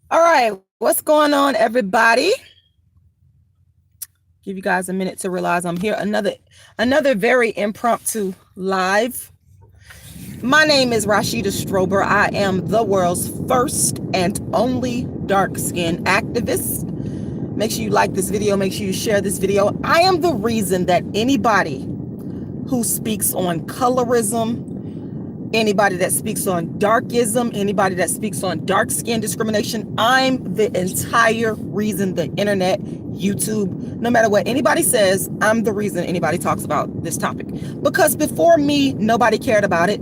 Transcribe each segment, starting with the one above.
All right, what's going on, everybody? Give you guys a minute to realize I'm here. Another very impromptu live. My name is Rashida Strober. I am the world's first and only dark skin activist. Make sure you like this video. Make sure you share this video. I am the reason that anybody who speaks on colorism, anybody that speaks on darkism, anybody that speaks on dark skin discrimination, I'm the entire reason the internet, YouTube, no matter what anybody says, I'm the reason anybody talks about this topic. Because before me, nobody cared about it.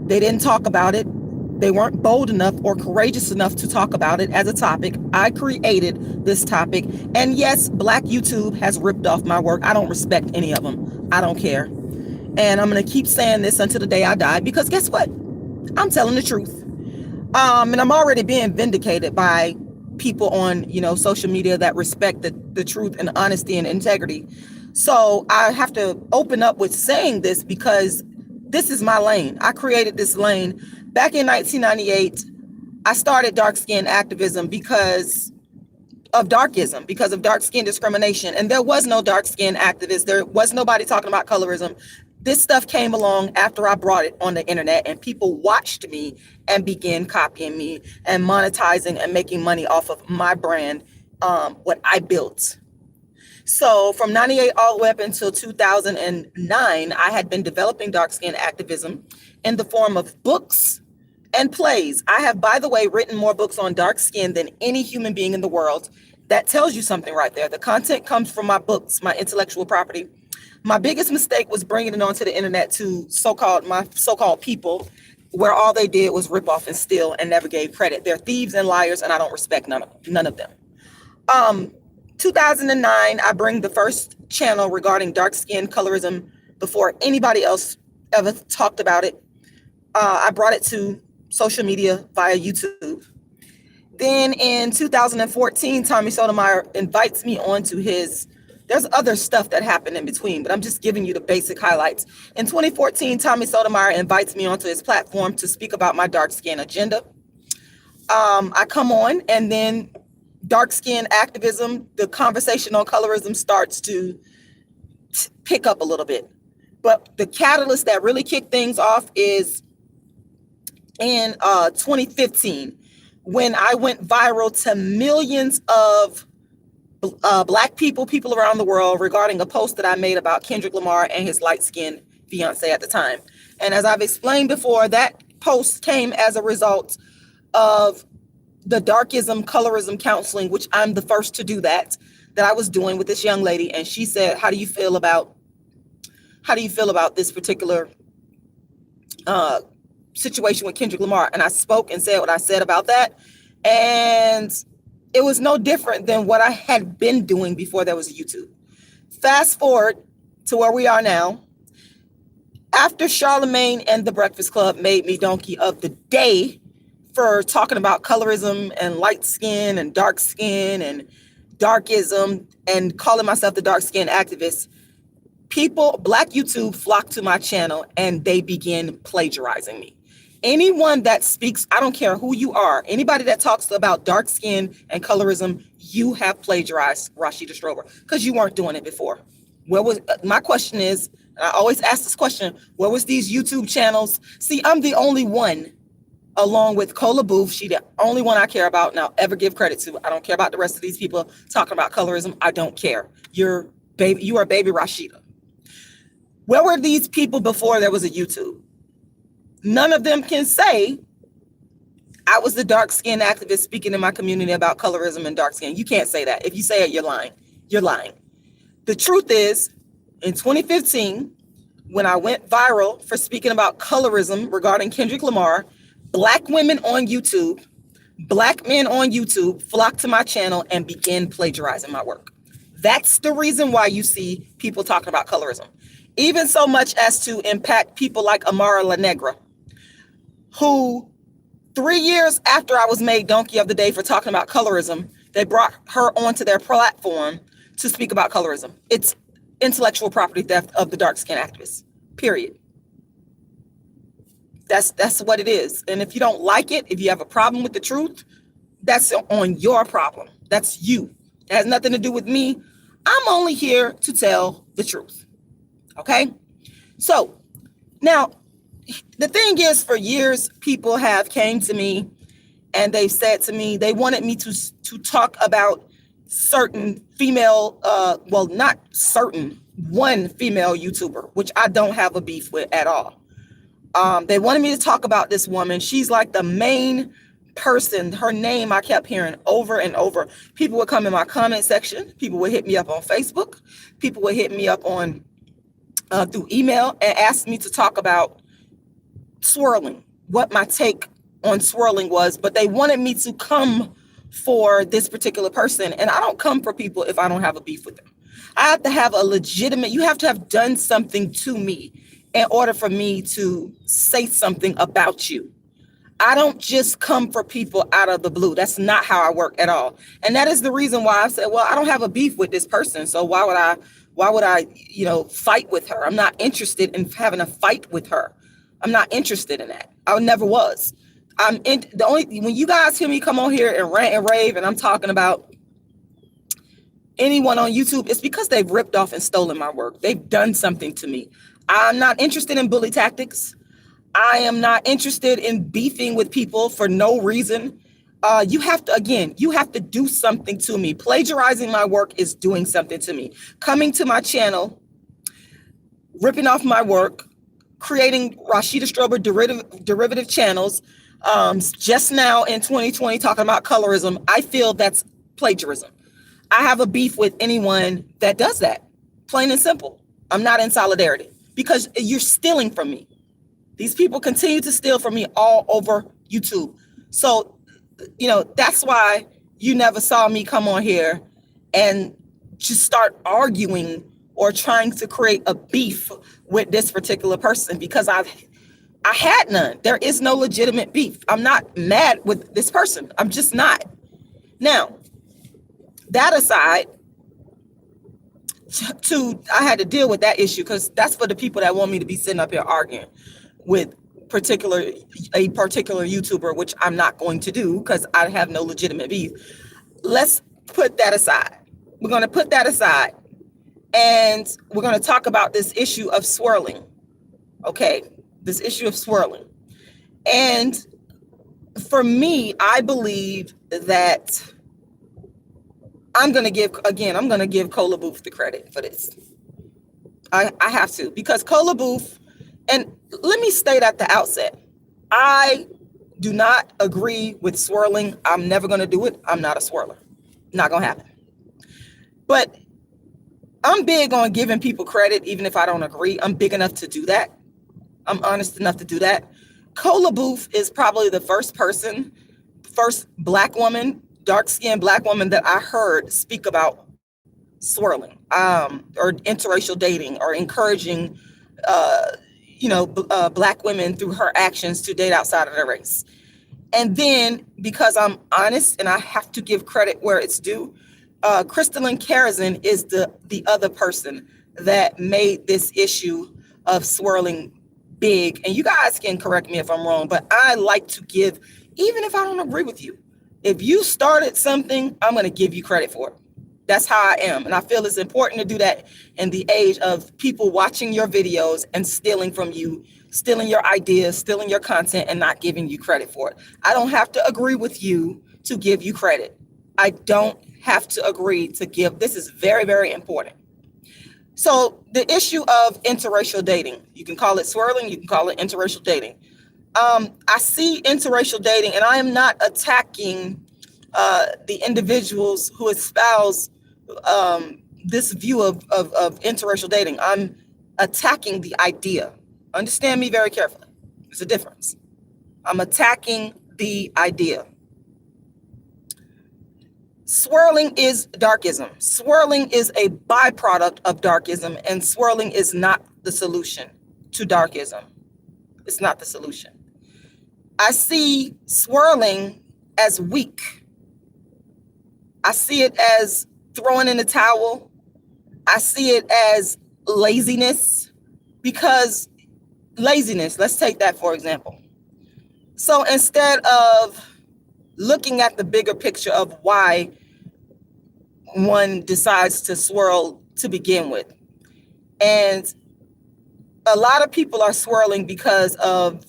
They didn't talk about it. They weren't bold enough or courageous enough to talk about it as a topic. I created this topic. And yes, Black YouTube has ripped off my work. I don't respect any of them. I don't care. And I'm going to keep saying this until the day I die, because guess what? I'm telling the truth. And I'm already being vindicated by people on, social media that respect the truth and honesty and integrity. So I have to open up with saying this because this is my lane. I created this lane back in 1998. I started dark skin activism because of darkism, because of dark skin discrimination. And there was no dark skin activists. There was nobody talking about colorism. This stuff came along after I brought it on the internet, and people watched me and began copying me and monetizing and making money off of my brand, what I built. So from 98 all the way up until 2009, I had been developing dark skin activism in the form of books and plays. I have, by the way, written more books on dark skin than any human being in the world. That tells you something right there. The content comes from my books, my intellectual property. My biggest mistake was bringing it onto the internet to my so-called people, where all they did was rip off and steal and never gave credit. They're thieves and liars, and I don't respect none of them. 2009, I bring the first channel regarding dark skin colorism before anybody else ever talked about it. I brought it to social media via YouTube. Then in 2014, Tommy Sotomayor invites me onto there's other stuff that happened in between, but I'm just giving you the basic highlights. In 2014, Tommy Sotomayor invites me onto his platform to speak about my dark skin agenda. I come on, and then dark skin activism, the conversation on colorism starts to pick up a little bit. But the catalyst that really kicked things off is in 2015, when I went viral to millions of Black people around the world regarding a post that I made about Kendrick Lamar and his light-skinned fiance at the time. And as I've explained before, that post came as a result of the darkism, colorism counseling, which I'm the first to do that I was doing with this young lady. And she said, how do you feel about this particular situation with Kendrick Lamar? And I spoke and said what I said about that. And it was no different than what I had been doing before there was YouTube. Fast forward to where we are now. After Charlemagne and the Breakfast Club made me donkey of the day for talking about colorism and light skin and dark skin and darkism and calling myself the dark skin activist, Black YouTube flocked to my channel and they began plagiarizing me. Anyone that speaks, I don't care who you are, anybody that talks about dark skin and colorism, you have plagiarized Rashida Strober because you weren't doing it before. My question is, and I always ask this question, where was these YouTube channels? See, I'm the only one, along with Cola Booth, she the only one I care about and I'll ever give credit to. I don't care about the rest of these people talking about colorism. I don't care. You are baby Rashida. Where were these people before there was a YouTube? None of them can say I was the dark skin activist speaking in my community about colorism and dark skin. You can't say that. If you say it, you're lying. You're lying. The truth is, in 2015, when I went viral for speaking about colorism regarding Kendrick Lamar, Black women on YouTube, Black men on YouTube flocked to my channel and began plagiarizing my work. That's the reason why you see people talking about colorism. Even so much as to impact people like Amara La Negra, who 3 years after I was made donkey of the day for talking about colorism, they brought her onto their platform to speak about colorism. It's intellectual property theft of the dark skin activists, period. That's what it is. And if you don't like it, if you have a problem with the truth, That's on your problem. That's you. It has nothing to do with me. I'm only here to tell the truth. Okay? So now, the thing is, for years, people have came to me and they've said to me they wanted me to talk about certain female, well, not certain, one female YouTuber, which I don't have a beef with at all. They wanted me to talk about this woman. She's like the main person. Her name I kept hearing over and over. People would come in my comment section. People would hit me up on Facebook. People would hit me up on through email and ask me to talk about swirling, what my take on swirling was. But they wanted me to come for this particular person. And I don't come for people if I don't have a beef with them. I have to have a legitimate, you have to have done something to me in order for me to say something about you. I don't just come for people out of the blue. That's not how I work at all. And that is the reason why I said, well, I don't have a beef with this person. So why would I, fight with her? I'm not interested in having a fight with her. I'm not interested in that. I never was. When you guys hear me come on here and rant and rave and I'm talking about anyone on YouTube, it's because they've ripped off and stolen my work. They've done something to me. I'm not interested in bully tactics. I am not interested in beefing with people for no reason. You have to do something to me. Plagiarizing my work is doing something to me. Coming to my channel, ripping off my work, creating Rashida Strober derivative channels, just now in 2020 talking about colorism, I feel that's plagiarism. I have a beef with anyone that does that, plain and simple. I'm not in solidarity because you're stealing from me. These people continue to steal from me all over YouTube. So, that's why you never saw me come on here and just start arguing or trying to create a beef with this particular person, because I had none. There is no legitimate beef. I'm not mad with this person. I'm just not. Now, that aside, I had to deal with that issue because that's for the people that want me to be sitting up here arguing with a particular YouTuber, which I'm not going to do because I have no legitimate beef. Let's put that aside. We're going to put that aside and we're going to talk about this issue of swirling. Okay, this issue of swirling. And for me, I believe that I'm going to give Cola Booth the credit for this. I have to, because Cola Booth, and let me state at the outset, I do not agree with swirling. I'm never going to do it. I'm not a swirler. Not going to happen. But I'm big on giving people credit, even if I don't agree. I'm big enough to do that. I'm honest enough to do that. Cola Booth is probably the first Black woman, dark-skinned Black woman that I heard speak about swirling, or interracial dating, or encouraging, Black women through her actions to date outside of their race. And then, because I'm honest and I have to give credit where it's due, Crystalline Karazin is the other person that made this issue of swirling big. And you guys can correct me if I'm wrong, but I like to give, even if I don't agree with you, if you started something, I'm going to give you credit for it. That's how I am. And I feel it's important to do that in the age of people watching your videos and stealing from you, stealing your ideas, stealing your content, and not giving you credit for it. I don't have to agree with you to give you credit. I don't have to agree to give. This is very, very important. So the issue of interracial dating, you can call it swirling, you can call it interracial dating. I see interracial dating, and I am not attacking the individuals who espouse this view of interracial dating. I'm attacking the idea. Understand me very carefully. There's a difference. I'm attacking the idea. Swirling is darkism. Swirling is a byproduct of darkism, and swirling is not the solution to darkism. It's not the solution. I see swirling as weak. I see it as throwing in the towel. I see it as laziness, because laziness, let's take that for example. So instead of looking at the bigger picture of why one decides to swirl to begin with. And a lot of people are swirling because of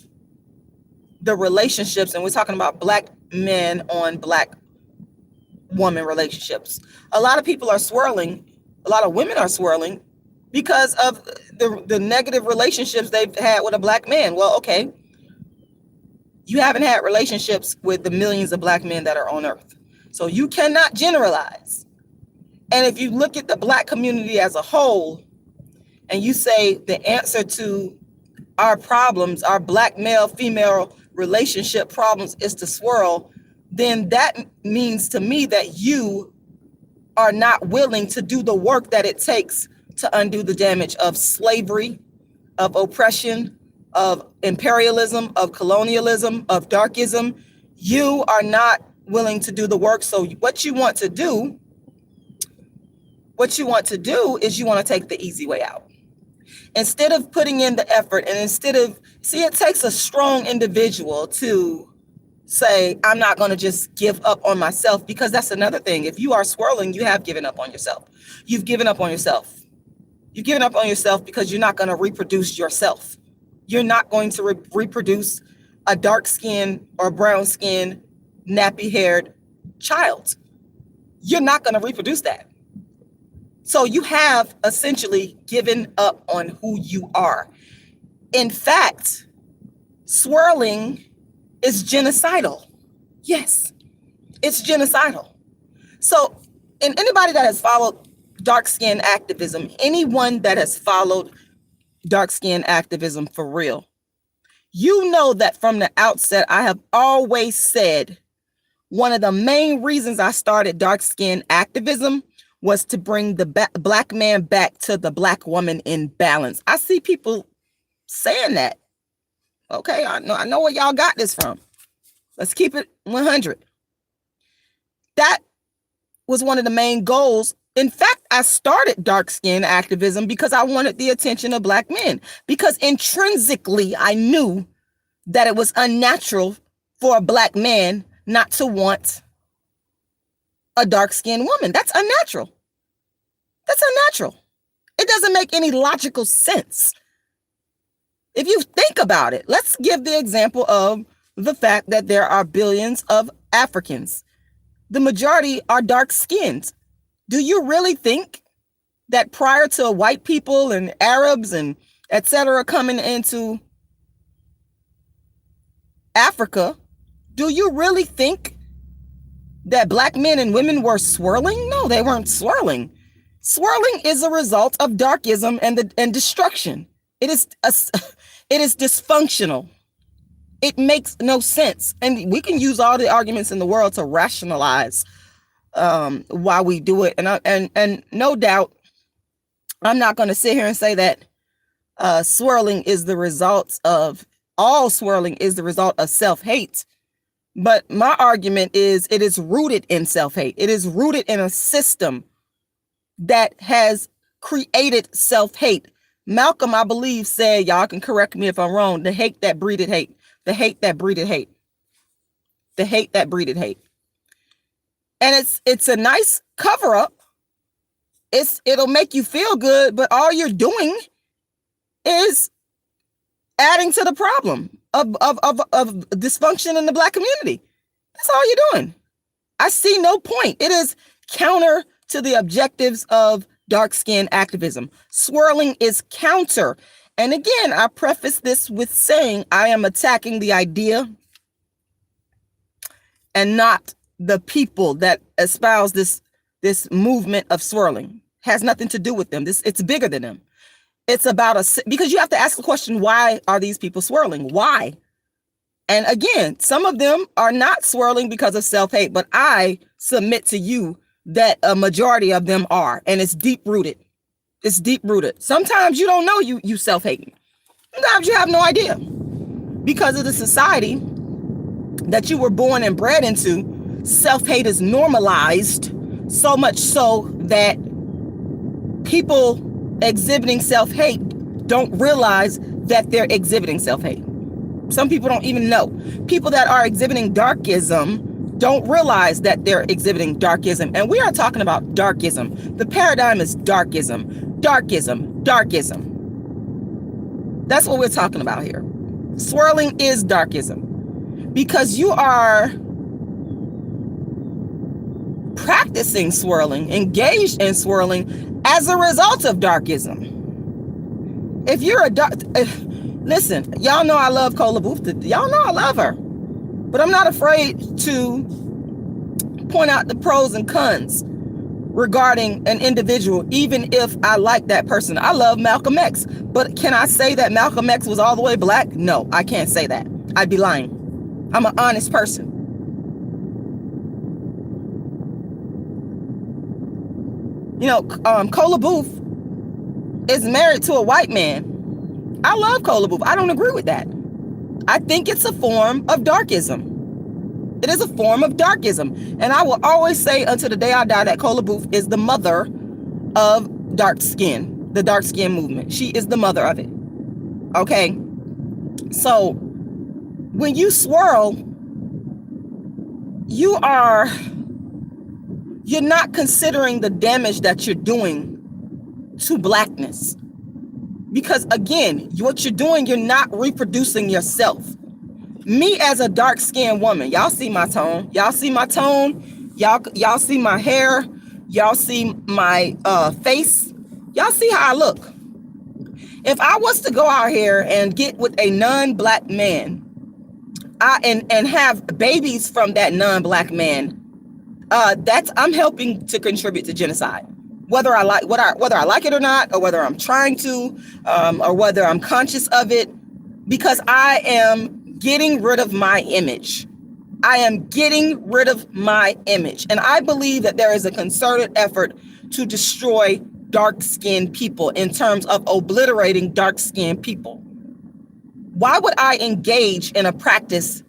the relationships, and we're talking about Black men on Black woman relationships. A lot of people are swirling, a lot of women are swirling because of the negative relationships they've had with a Black man. Well, okay, you haven't had relationships with the millions of Black men that are on earth. So you cannot generalize. And if you look at the Black community as a whole, and you say the answer to our problems, our Black male-female relationship problems is to swirl, then that means to me that you are not willing to do the work that it takes to undo the damage of slavery, of oppression, of imperialism, of colonialism, of darkism. You are not willing to do the work. So what you want to do is you want to take the easy way out. Instead of putting in the effort, and it takes a strong individual to say, I'm not going to just give up on myself, because that's another thing. If you are swirling, you have given up on yourself. You've given up on yourself. You've given up on yourself because you're not going to reproduce yourself. You're not going to reproduce a dark skinned or brown skinned, nappy haired child. You're not going to reproduce that. So you have essentially given up on who you are. In fact, swirling is genocidal. Yes, it's genocidal. So, and anybody that has followed dark skin activism, anyone that has followed dark skin activism for real, you know that from the outset, I have always said one of the main reasons I started dark skin activism was to bring the Black man back to the Black woman in balance. I see people saying that. Okay, I know where y'all got this from. Let's keep it 100. That was one of the main goals. In fact, I started dark skin activism because I wanted the attention of Black men, because intrinsically I knew that it was unnatural for a Black man not to want a dark-skinned woman. That's unnatural. That's unnatural. It doesn't make any logical sense. If you think about it, let's give the example of the fact that there are billions of Africans. The majority are dark-skinned. Do you really think that prior to white people and Arabs and etc. coming into Africa, do you really think that Black men and women were swirling? No, they weren't swirling. Swirling is a result of darkism and destruction. It is dysfunctional. It makes no sense. And we can use all the arguments in the world to rationalize why we do it. And no doubt, I'm not going to sit here and say that swirling is the result of self-hate. But my argument is it is rooted in self-hate. It is rooted in a system that has created self-hate. Malcolm, I believe, said, y'all can correct me if I'm wrong, the hate that breeded hate. The hate that breeded hate. The hate that breeded hate. And it's a nice cover-up. It'll make you feel good, but all you're doing is adding to the problem of dysfunction in the Black community. That's all you're doing. I see no point. It is counter to the objectives of dark skin activism. Swirling is counter. And again, I preface this with saying I am attacking the idea and not the people that espouse this movement of swirling. Has nothing to do with them. It's bigger than them. It's about because you have to ask the question, why are these people swirling? Why? And again, some of them are not swirling because of self-hate, but I submit to you that a majority of them are, and it's deep-rooted. It's deep-rooted. Sometimes you don't know you self-hating. Sometimes you have no idea. Because of the society that you were born and bred into, self-hate is normalized, so much so that people exhibiting self-hate don't realize that they're exhibiting self-hate. Some people don't even know. People that are exhibiting darkism don't realize that they're exhibiting darkism. And we are talking about darkism. The paradigm is darkism, darkism, darkism. That's what we're talking about here. Swirling is darkism, because you are practicing swirling, engaged in swirling as a result of darkism. If you're listen, y'all know I love Cola Booth. Y'all know I love her. But I'm not afraid to point out the pros and cons regarding an individual, even if I like that person. I love Malcolm X. But can I say that Malcolm X was all the way black? No, I can't say that. I'd be lying. I'm an honest person. You know, Cola Booth is married to a white man. I love Cola Booth. I don't agree with that. I think it's a form of darkism. It is a form of darkism. And I will always say until the day I die that Cola Booth is the mother of dark skin, the dark skin movement. She is the mother of it. Okay. So when you swirl, you're not considering the damage that you're doing to blackness. Because again, what you're doing, you're not reproducing yourself. Me as a dark-skinned woman, y'all see my tone. Y'all see my tone. Y'all see my hair. Y'all see my face. Y'all see how I look. If I was to go out here and get with a non-black man, and have babies from that non-black man, I'm helping to contribute to genocide. Whether I like it or not, or whether I'm trying to, or whether I'm conscious of it, because I am getting rid of my image. I am getting rid of my image. And I believe that there is a concerted effort to destroy dark-skinned people in terms of obliterating dark-skinned people. Why would I engage in a practice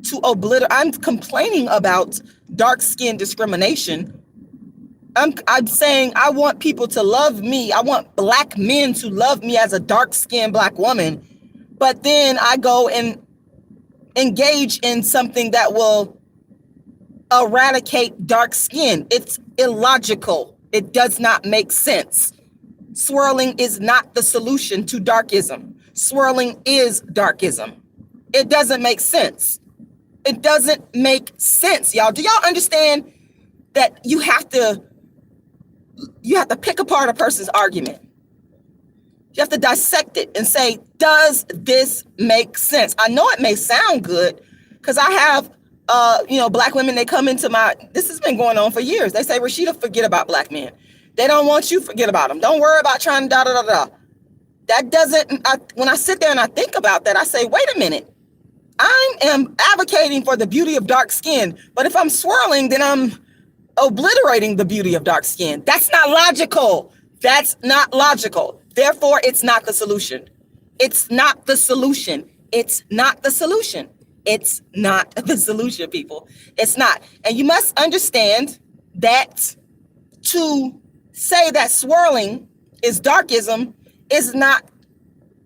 to obliterate? I'm complaining about dark-skin discrimination. I'm saying I want people to love me. I want black men to love me as a dark-skinned black woman. But then I go and engage in something that will eradicate dark skin. It's illogical. It does not make sense. Swirling is not the solution to darkism. Swirling is darkism. It doesn't make sense. It doesn't make sense, y'all. Do y'all understand that you have to pick apart a person's argument? You have to dissect it and say, does this make sense? I know it may sound good because I have, black women, they come into this has been going on for years. They say, Rashida, forget about black men. They don't want you, forget about them. Don't worry about trying to da-da-da-da. That doesn't, when I sit there and I think about that, I say, wait a minute. I am advocating for the beauty of dark skin, but if I'm swirling, then I'm obliterating the beauty of dark skin. That's not logical. That's not logical. Therefore, it's not the solution. It's not the solution. It's not the solution. It's not the solution, people. It's not. And you must understand that to say that swirling is darkism is not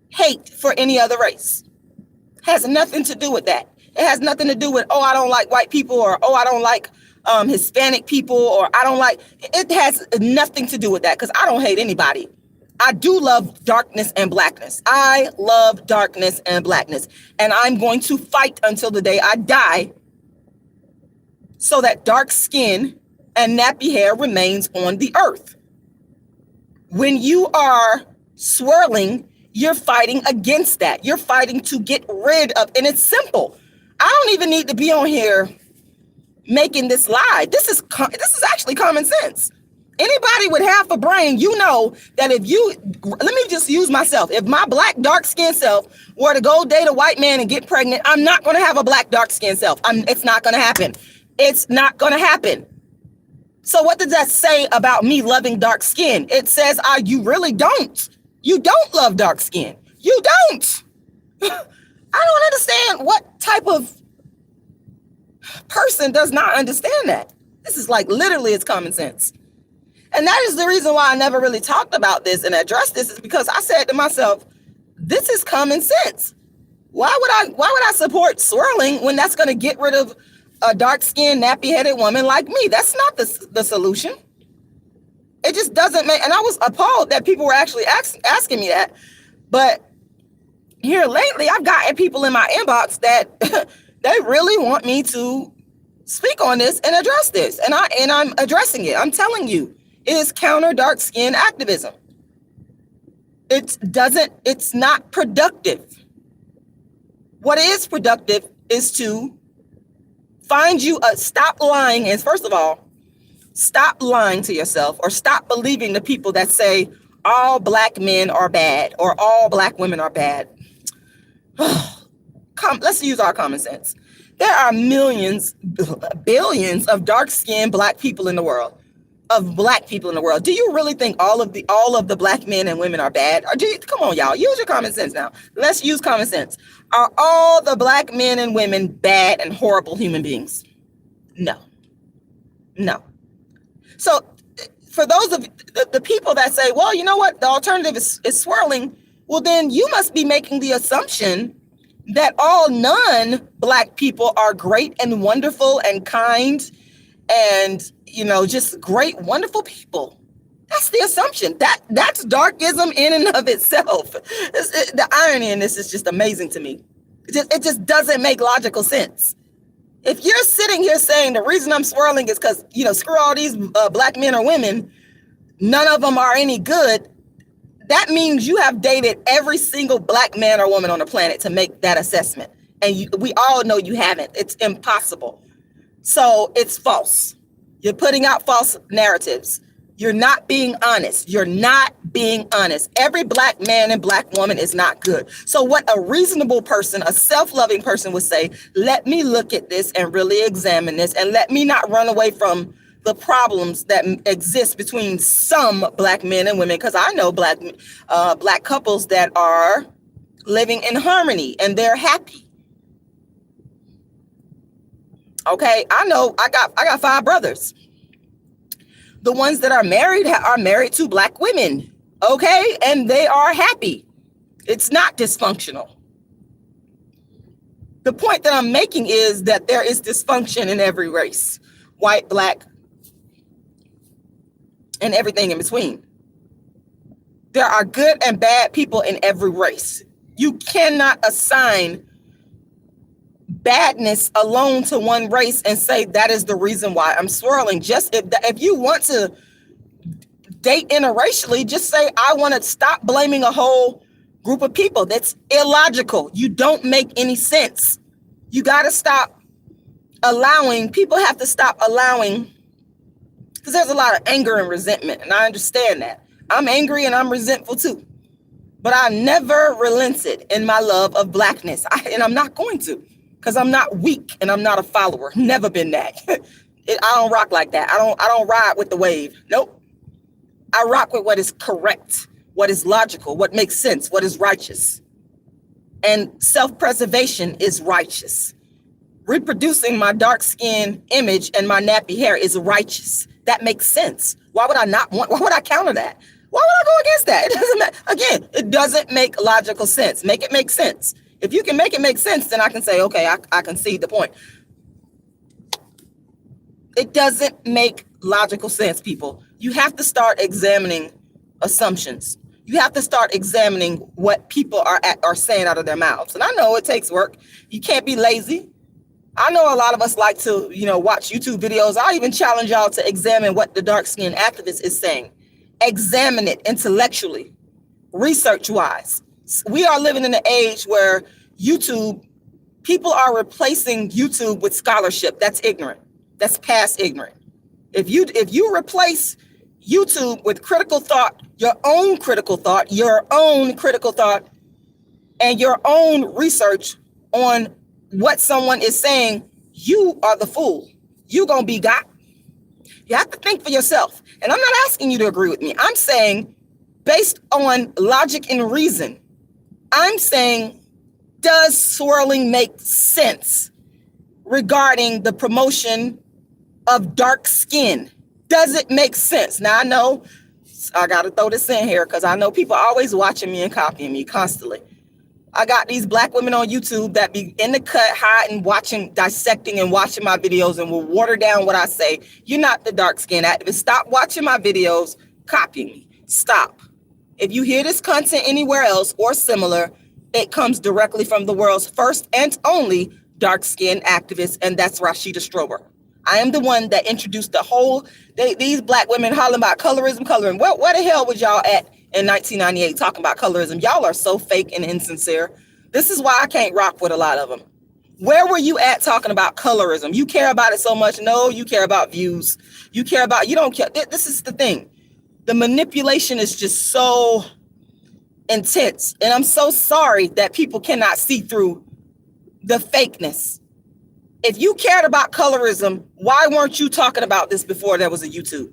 hate for any other race. Has nothing to do with that. It has nothing to do with, oh, I don't like white people, or, oh, I don't like Hispanic people, or I don't like, it has nothing to do with that, because I don't hate anybody. I do love darkness and blackness. I love darkness and blackness. And I'm going to fight until the day I die so that dark skin and nappy hair remains on the earth. When you are swirling, you're fighting against that. You're fighting to get rid of, and it's simple. I don't even need to be on here making this lie. This is actually common sense. Anybody with half a brain, you know that let me just use myself. If my black dark skinned self were to go date a white man and get pregnant, I'm not going to have a black dark skinned self. It's not going to happen. It's not going to happen. So what does that say about me loving dark skin? It says, you really don't. You don't love dark skin. You don't. I don't understand what type of person does not understand that. This is like literally it's common sense. And that is the reason why I never really talked about this and addressed this, is because I said to myself, this is common sense. Why would I support swirling when that's going to get rid of a dark-skinned, nappy-headed woman like me. That's not the solution. It just doesn't make, and I was appalled that people were actually asking me that. But here lately, I've gotten people in my inbox that they really want me to speak on this and address this. And I'm addressing it. I'm telling you, it is counter dark skin activism. It's not productive. What is productive is to find you stop lying. And first of all, stop lying to yourself, or stop believing the people that say all black men are bad or all black women are bad. Let's use our common sense. There are millions, billions of dark-skinned black people in the world. Do you really think all of the black men and women are bad? Or come on, y'all, use your common sense now. Let's use common sense. Are all the black men and women bad and horrible human beings? No. So for those of the people that say, well, you know what, the alternative is swirling, well, then you must be making the assumption that all non-black people are great and wonderful and kind and, just great, wonderful people. That's the assumption. That's darkism in and of itself. The irony in this is just amazing to me. It just doesn't make logical sense. If you're sitting here saying the reason I'm swirling is because, screw all these black men or women, none of them are any good, that means you have dated every single black man or woman on the planet to make that assessment. And we all know you haven't. It's impossible. So it's false. You're putting out false narratives. You're not being honest. Every black man and black woman is not good. So what a reasonable person, a self-loving person would say, let me look at this and really examine this, and let me not run away from the problems that exist between some black men and women, because I know black couples that are living in harmony and they're happy. Okay, I know I got 5 brothers. The ones that are married to black women. Okay, and they are happy. It's not dysfunctional. The point that I'm making is that there is dysfunction in every race, white, black, and everything in between. There are good and bad people in every race. You cannot assign badness alone to one race and say that is the reason why I'm swirling. Just if you want to date interracially, just say I want to stop blaming a whole group of people. That's illogical. You don't make any sense. You got to stop allowing, people have to stop allowing, because there's a lot of anger and resentment, and I understand that. I'm angry and I'm resentful too. But I never relented in my love of blackness. And I'm not going to, because I'm not weak and I'm not a follower. Never been that. I don't rock like that. I don't ride with the wave. Nope. I rock with what is correct, what is logical, what makes sense, what is righteous. And self-preservation is righteous. Reproducing my dark skin image and my nappy hair is righteous. That makes sense. Why would I counter that? Why would I go against that? It doesn't matter. Again, it doesn't make logical sense. Make it make sense. If you can make it make sense, then I can say, okay, I concede the point. It doesn't make logical sense, people. You have to start examining assumptions. You have to start examining what people are saying out of their mouths. And I know it takes work. You can't be lazy. I know a lot of us like to, watch YouTube videos. I'll even challenge y'all to examine what the dark skinned activist is saying. Examine it intellectually, research-wise. We are living in an age where people are replacing YouTube with scholarship. That's ignorant. That's past ignorant. If you replace YouTube with critical thought, your own critical thought, and your own research on what someone is saying, you are the fool. You gonna be got. You have to think for yourself. And I'm not asking you to agree with me. I'm saying, based on logic and reason, I'm saying, does swirling make sense regarding the promotion of dark skin? Does it make sense? Now, I know I got to throw this in here because I know people are always watching me and copying me constantly. I got these black women on YouTube that be in the cut, hiding, watching, dissecting and watching my videos and will water down what I say. You're not the dark skin activist. Stop watching my videos, copying me. Stop. If you hear this content anywhere else or similar, it comes directly from the world's first and only dark skin activist, and that's Rashida Strober. I am the one that introduced the whole, these black women hollering about colorism. Well, where the hell was y'all at in 1998 talking about colorism? Y'all are so fake and insincere. This is why I can't rock with a lot of them. Where were you at talking about colorism? You care about it so much. No, you care about views. You don't care. This is the thing. The manipulation is just so intense. And I'm so sorry that people cannot see through the fakeness. If you cared about colorism, why weren't you talking about this before there was a YouTube?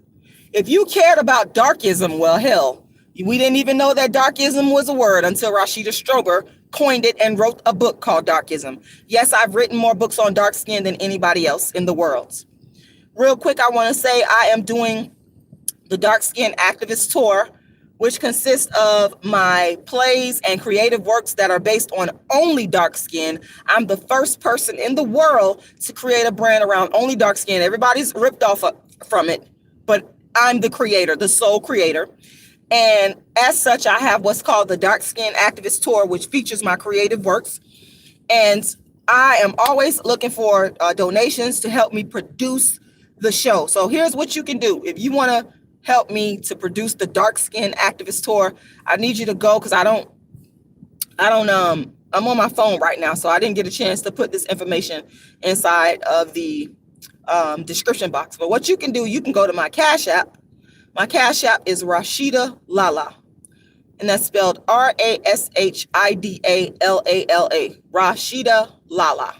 If you cared about darkism, well, hell, we didn't even know that darkism was a word until Rashida Strober coined it and wrote a book called Darkism. Yes, I've written more books on dark skin than anybody else in the world. Real quick, I want to say I am doing the Dark Skin Activist Tour, which consists of my plays and creative works that are based on only dark skin. I'm the first person in the world to create a brand around only dark skin. Everybody's ripped off from it, but I'm the creator, the sole creator. And as such, I have what's called the Dark Skin Activist Tour, which features my creative works. And I am always looking for donations to help me produce the show. So here's what you can do. If you want to help me to produce the Dark Skin Activist Tour, I need you to go, because I'm on my phone right now, so I didn't get a chance to put this information inside of the description box. But what you can do, you can go to my Cash App. My Cash App is Rashida Lala, and that's spelled RASHIDALALA, Rashida Lala.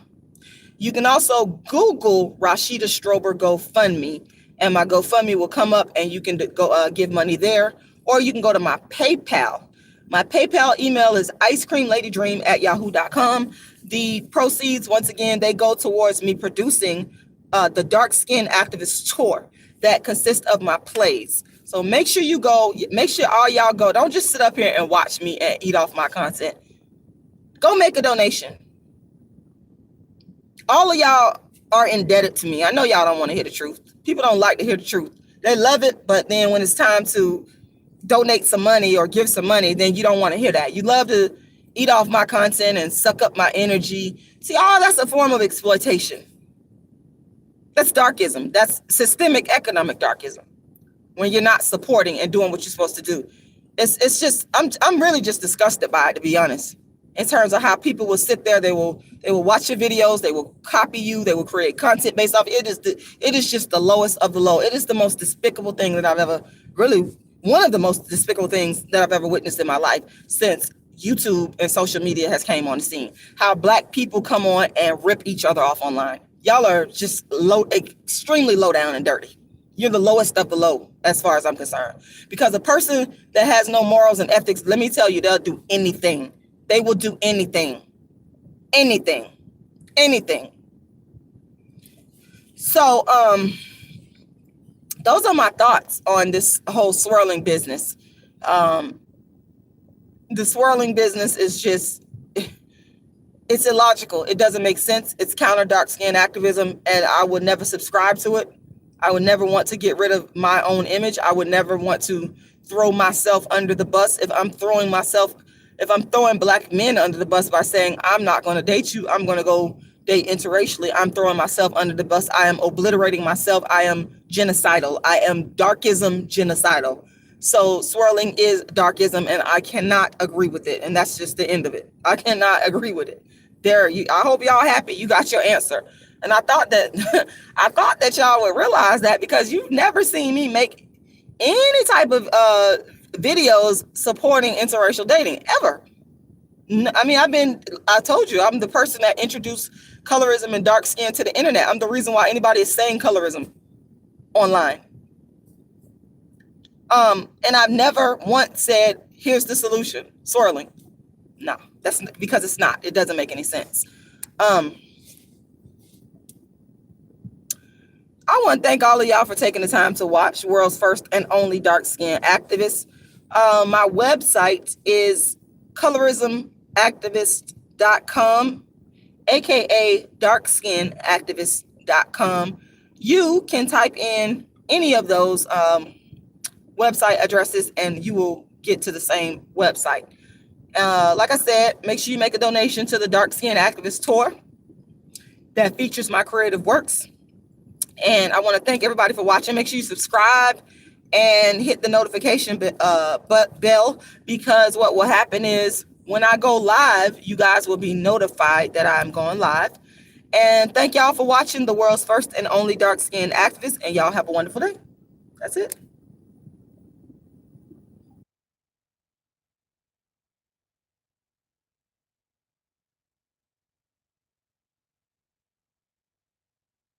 You can also Google Rashida Strober GoFundMe, and my GoFundMe will come up, and you can go give money there, or you can go to my PayPal. My PayPal email is icecreamladydream@yahoo.com. The proceeds, once again, they go towards me producing the Dark Skin Activist Tour that consists of my plays. So make sure you go, make sure all y'all go. Don't just sit up here and watch me and eat off my content. Go make a donation. All of y'all are indebted to me. I know y'all don't want to hear the truth. People don't like to hear the truth. They love it, but then when it's time to donate some money or give some money, then you don't want to hear that. You love to eat off my content and suck up my energy. See, all that's a form of exploitation. That's darkism. That's systemic economic darkism. When you're not supporting and doing what you're supposed to do. It's just, I'm really just disgusted by it, to be honest. In terms of how people will sit there, they will watch your videos, they will copy you, they will create content based off. It is just the lowest of the low. It is the most despicable thing that I've ever, really one of the most despicable things that I've ever witnessed in my life since YouTube and social media has came on the scene. How black people come on and rip each other off online. Y'all are just extremely low down and dirty. You're the lowest of the low, as far as I'm concerned. Because a person that has no morals and ethics, let me tell you, they'll do anything. They will do anything. Anything. So, those are my thoughts on this whole swirling business. The swirling business is just, it's illogical. It doesn't make sense. It's counter dark skin activism, and I would never subscribe to it. I would never want to get rid of my own image. I would never want to throw myself under the bus. If I'm throwing black men under the bus by saying, I'm not going to date you, I'm going to go date interracially, I'm throwing myself under the bus. I am obliterating myself. I am genocidal. I am darkism genocidal. So swirling is darkism, and I cannot agree with it. And that's just the end of it. I cannot agree with it. I hope y'all happy. You got your answer. And I thought that y'all would realize that, because you've never seen me make any type of videos supporting interracial dating ever. I mean, I told you, I'm the person that introduced colorism and dark skin to the internet. I'm the reason why anybody is saying colorism online. And I've never once said, here's the solution, swirling. No, that's because it's not. It doesn't make any sense. I want to thank all of y'all for taking the time to watch World's First and Only Dark Skin Activist. My website is colorism darkskinactivist.com, aka darkskinactivist.com. You can type in any of those website addresses and you will get to the same website. Like I said, make sure you make a donation to the Dark Skin Activist Tour that features my creative works. And I want to thank everybody for watching. Make sure you subscribe and hit the notification bell, because what will happen is when I go live, you guys will be notified that I'm going live. And thank y'all for watching the world's first and only dark skin activist. And y'all have a wonderful day. That's it.